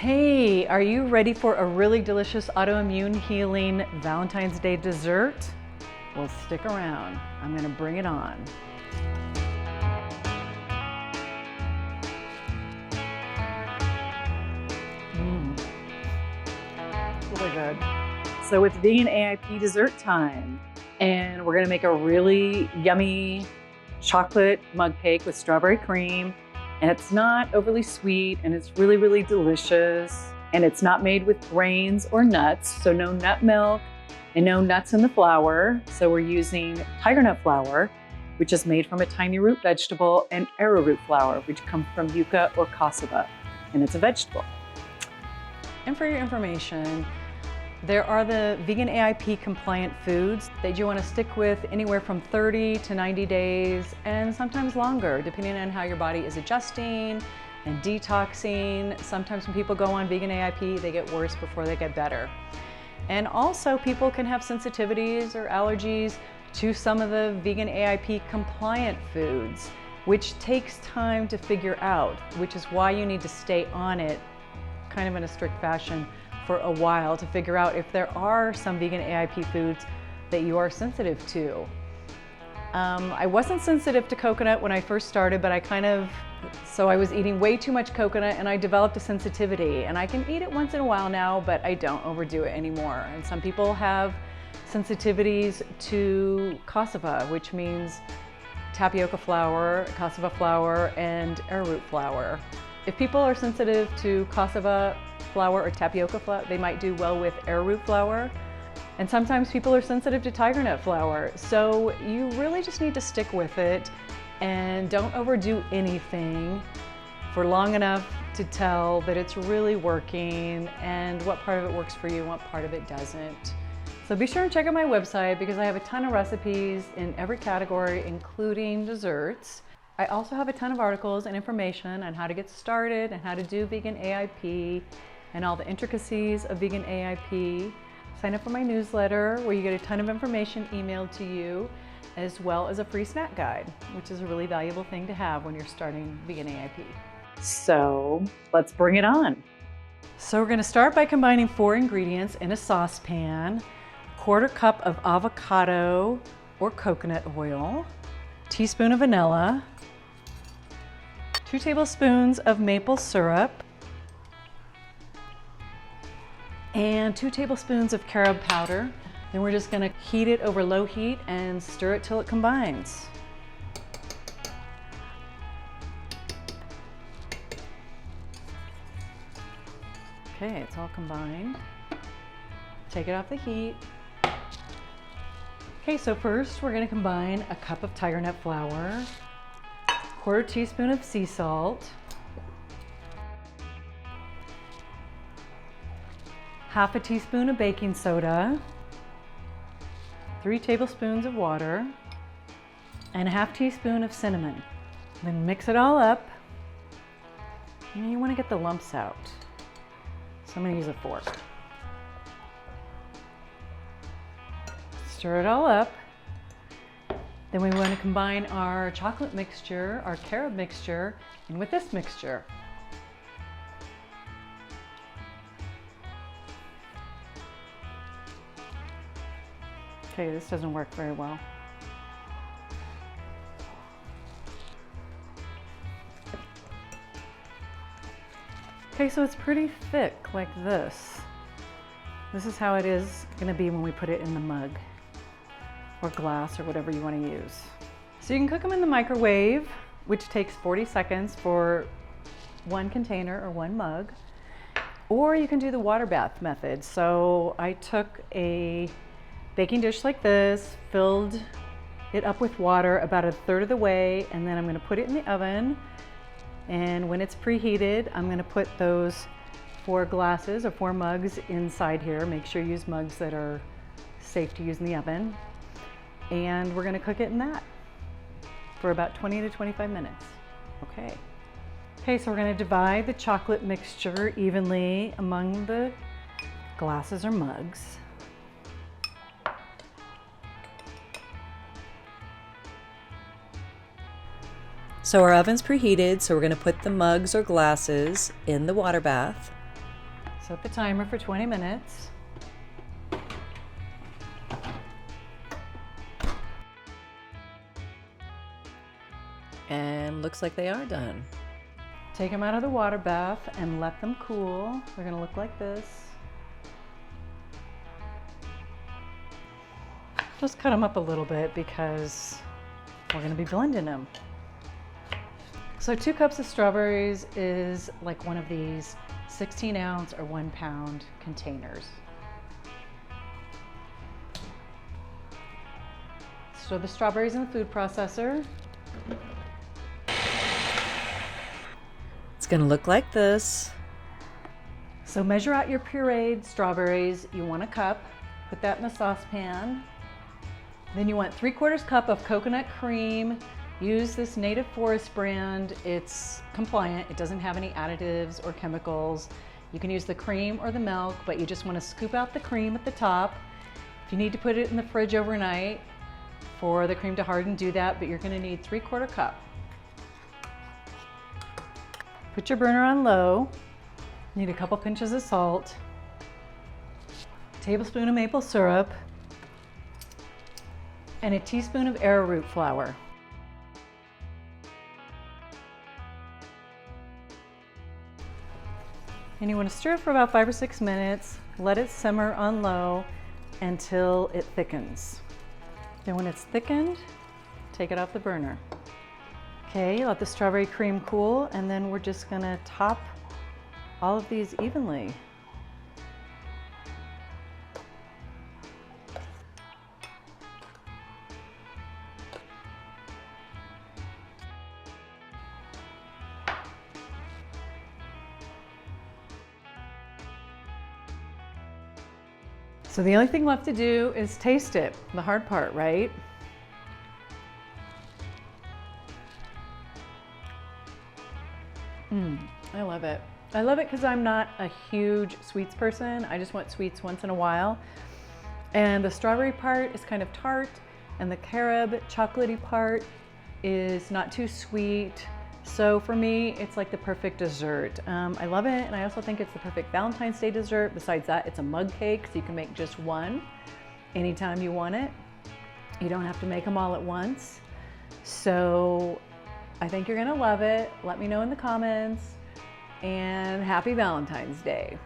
Hey, are you ready for a really delicious autoimmune healing Valentine's Day dessert? Well, stick around. I'm gonna bring it on. Really good. So it's vegan A.I.P dessert time, and we're gonna make a really yummy chocolate mug cake with strawberry cream. And it's not overly sweet, and it's really, really delicious. And it's not made with grains or nuts, so no nut milk and no nuts in the flour. So we're using tiger nut flour, which is made from a tiny root vegetable, and arrowroot flour, which comes from yucca or cassava, and it's a vegetable. And for your information, there are the vegan A.I.P compliant foods that you want to stick with anywhere from 30 to 90 days and sometimes longer, depending on how your body is adjusting and detoxing. Sometimes when people go on vegan A.I.P, they get worse before they get better. And also people can have sensitivities or allergies to some of the vegan A.I.P compliant foods, which takes time to figure out, which is why you need to stay on it kind of in a strict fashion for a while to figure out if there are some vegan A.I.P foods that you are sensitive to. I wasn't sensitive to coconut when I first started, but I was eating way too much coconut and I developed a sensitivity, and I can eat it once in a while now, but I don't overdo it anymore. And some people have sensitivities to cassava, which means tapioca flour, cassava flour, and arrowroot flour. If people are sensitive to cassava flour or tapioca flour, they might do well with arrowroot flour. And sometimes people are sensitive to tiger nut flour. So you really just need to stick with it and don't overdo anything for long enough to tell that it's really working and what part of it works for you and what part of it doesn't. So be sure and check out my website because I have a ton of recipes in every category, including desserts. I also have a ton of articles and information on how to get started and how to do vegan A.I.P and all the intricacies of vegan A.I.P. Sign up for my newsletter where you get a ton of information emailed to you, as well as a free snack guide, which is a really valuable thing to have when you're starting vegan A.I.P. So let's bring it on. So we're gonna start by combining 4 ingredients in a saucepan: 1/4 cup of avocado or coconut oil, teaspoon of vanilla, 2 tablespoons of maple syrup, and 2 tablespoons of carob powder. Then we're just gonna heat it over low heat and stir it till it combines. Okay, it's all combined. Take it off the heat. Okay, so first we're gonna combine a cup of tiger nut flour, 1/4 teaspoon of sea salt, 1/2 teaspoon of baking soda, 3 tablespoons of water, and 1/2 teaspoon of cinnamon. Then mix it all up. And you want to get the lumps out. So I'm going to use a fork. Stir it all up. Then we want to combine our chocolate mixture, our carob mixture, in with this mixture. Okay, this doesn't work very well. Okay, so it's pretty thick like this. This is how it is going to be when we put it in the mug or glass or whatever you want to use. So you can cook them in the microwave, which takes 40 seconds for 1 container or 1 mug, or you can do the water bath method. So I took a baking dish like this, filled it up with water about 1/3 of the way, and then I'm going to put it in the oven. And when it's preheated, I'm going to put those 4 glasses or 4 mugs inside here. Make sure you use mugs that are safe to use in the oven. And we're going to cook it in that for about 20 to 25 minutes. Okay, so we're going to divide the chocolate mixture evenly among the glasses or mugs. So our oven's preheated, so we're going to put the mugs or glasses in the water bath. Set the timer for 20 minutes. And looks like they are done. Take them out of the water bath and let them cool. They're gonna look like this. Just cut them up a little bit because we're gonna be blending them. So 2 cups of strawberries is like one of these 16-ounce or 1-pound containers. So the strawberries in the food processor. It's gonna look like this. So measure out your pureed strawberries. You want a cup, put that in the saucepan. Then you want 3/4 cup of coconut cream. Use this Native Forest brand. It's compliant. It doesn't have any additives or chemicals. You can use the cream or the milk, but you just want to scoop out the cream at the top. If you need to put it in the fridge overnight for the cream to harden, do that, but you're going to need 3/4 cup. Put your burner on low. Need a couple pinches of salt, a tablespoon of maple syrup, and a teaspoon of arrowroot flour. And you want to stir it for about 5 or 6 minutes. Let it simmer on low until it thickens. Then when it's thickened, take it off the burner. Okay, let the strawberry cream cool, and then we're just gonna top all of these evenly. So the only thing left to do is taste it, the hard part, right? I love it. I love it because I'm not a huge sweets person. I just want sweets once in a while. And the strawberry part is kind of tart, and the carob chocolatey part is not too sweet. So for me, it's like the perfect dessert. I love it, and I also think it's the perfect Valentine's Day dessert. Besides that, it's a mug cake, so you can make just one anytime you want it. You don't have to make them all at once. So I think you're gonna love it. Let me know in the comments, and happy Valentine's Day.